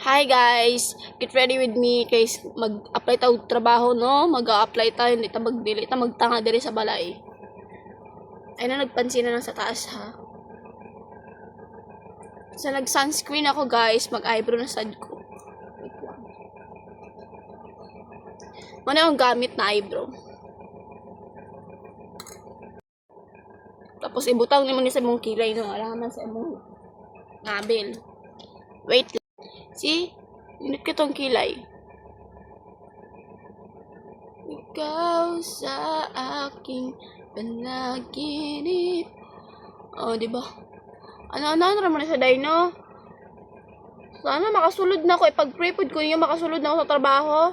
Hi guys, get ready with me guys. Mag-apply tayo trabaho no. Mag-a-apply tayo, hindi ta magdili ta magtanga diri sa balay. Ay na nagpansin na sa taas ha. So nag-sunscreen ako guys, mag-eyebrow na sad ko. Muna yung gamit na eyebrow. Tapos ibutang naman ni sa mong kilay no, alaman sa mong ngabil. Wait lang. See? Init ko tong kilay. Ikaw sa aking panaginip. Oh, di ba? Ano naman sa dino? Sana makasulod na ako. Ipag-prepod ko niya makasulod na ako sa trabaho.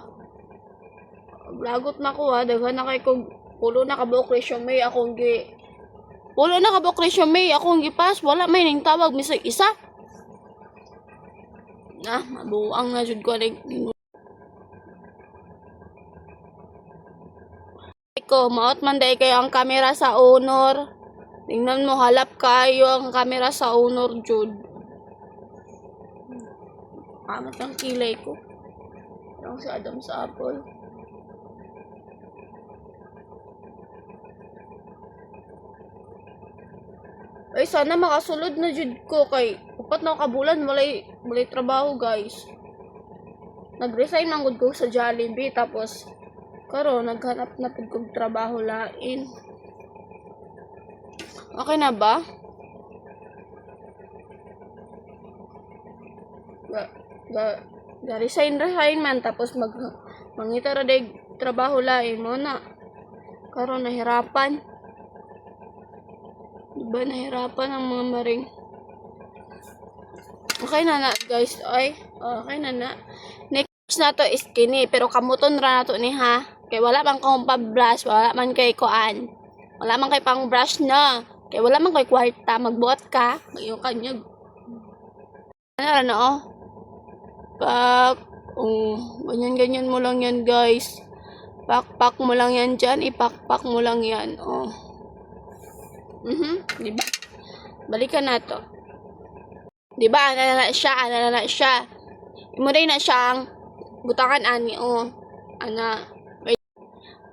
Blagot na ko ha. Daghan na kay kong pulo na kabuok resume. Akong pulo na kabuok resume. Akong gipas. Wala may ning tawag. Misag isa. Mabuang na jud ko maot man day kayo ang kamera sa honor. Tingnan mo halap kayo ang kamera sa honor jud. Amat ang kilay ko. Ang sa Adam sa Apple. Ay sana makasulod na jud ko kay upat na kabulan walay trabaho guys. Nag-resign man gud ko sa Jollibee tapos karon naghanap na pud kog trabaho lain. Okay na ba? Resign man tapos mangita ra day trabaho lain mo na. Karon nahirapan. Diba nahirapan ang mga maring. Okay na guys. Ay, okay na. Next na to is kini. Pero kamuton ra na to ni ha. Kay wala man kong pa-brush. Wala man kay kuan. Wala man kay pang brush na. Kay wala man kay kwarta. Magbuot ka. Mag-iyo kanyag. Ano ra na oh. Ganyan mo lang yan guys. Pak mo lang yan dyan. Ipak mo lang yan. Oh. Diba? Balikan na to. Diba? Ana na siya. Imuday na siyang butangan ani oh. Ana. Wait.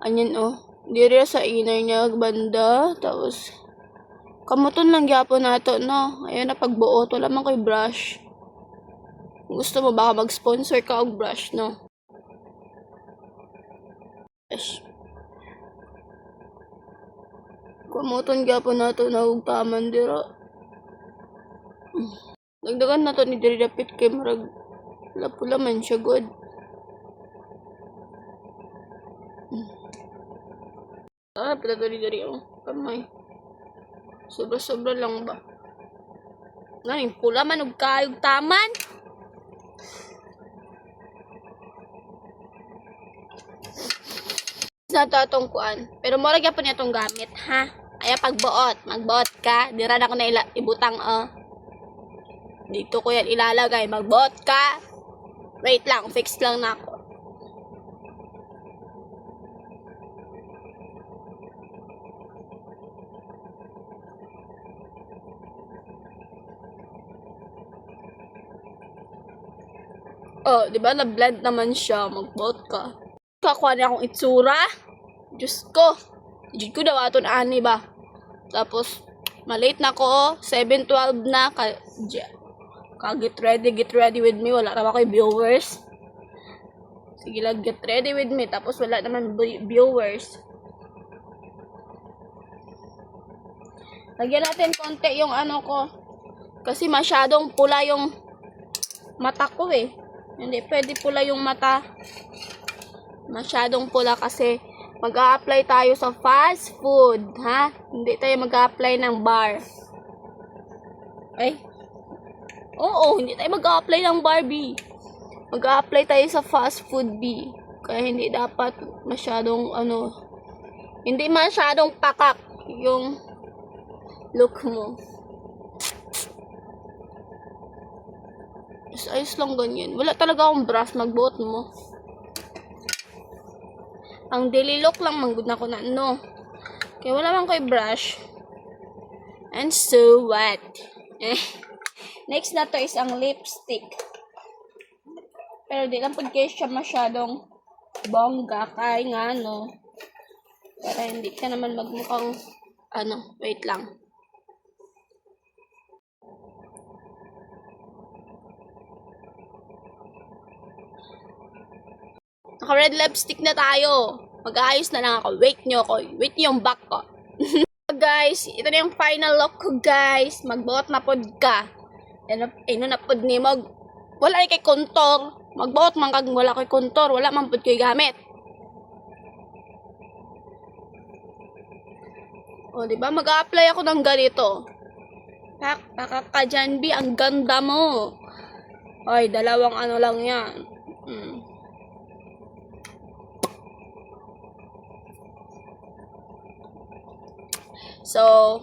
Anyan oh. Diri sa inner niya banda. Tapos kamuton lang gyapon nato no. Ayun na pagbuot. Wala man koy brush. Gusto mo baka mag-sponsor ka og brush no. Yes. Kamuton gyapon nato na og taman dira. Dagdagan nato ni diri dapit kay murag pula man siya good. Pala diri oh. Kamay. Sobra lang ba? Nani pula man og kayog taman. Na to atong kuan. Pero mura gyapon niya tong gamit, ha? Aya magbuot ka. Dira na ko na ibutang dito ko yan ilalagay. Magbuot ka. Wait lang, fix lang na ako. Oh, di ba na-blend naman siya. Magbuot ka. Kakuha niya akong itsura. Diyos ko. Diyos ko daw aton ani ba. Tapos, malate na ko. 7:12 na. Get ready with me. Wala naman kayo viewers. Sige lang, get ready with me. Tapos, wala naman viewers. Lagyan natin konti yung ano ko. Kasi masyadong pula yung mata ko eh. Hindi pwede pula yung mata. Masyadong pula kasi mag-a-apply tayo sa fast food, ha? Hindi tayo mag-a-apply ng bar. Ay? Oo, hindi tayo mag-a-apply ng bar, B. Mag-a-apply tayo sa fast food, B. Kaya hindi dapat masyadong, hindi masyadong pakak yung look mo. Ayos lang ganyan. Wala talaga akong brush, magbuot mo. Ang daily look lang manggod na ko na no. Kaya wala man ko'y brush. And so what? Next na to is ang lipstick. Pero di lang pag siya masyadong bongga, kaya nga, no. Para hindi ka naman magmukhang, wait lang. Naka-red lipstick na tayo. Mag-aayos na lang ako. Wait nyo yung back ko. Guys, ito na yung final look ko, guys. Magbuot na pod ka. Ano na pod ni mag... Wala kay kontor. Magbuot man kag wala kay kontor. Wala man pod kay gamit. O, diba? Mag-a-apply ako ng ganito. Pakakajanbi, ang ganda mo. Ay, dalawang ano lang yan. So,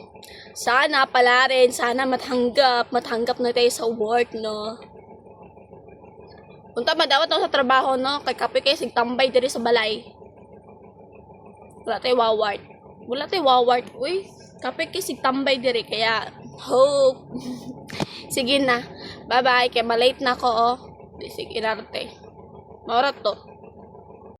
sana pala rin, sana matanggap na tayo sa work, no? Punta madawat no sa trabaho, no? Kay kape kayo, sigtambay diri sa balay. Wala tayo wawart. Uy, kape kayo, sigtambay diri, kaya, hope. Sige na. Bye-bye, kaya malate na ako, oh. Sige, inarte. Maurat to.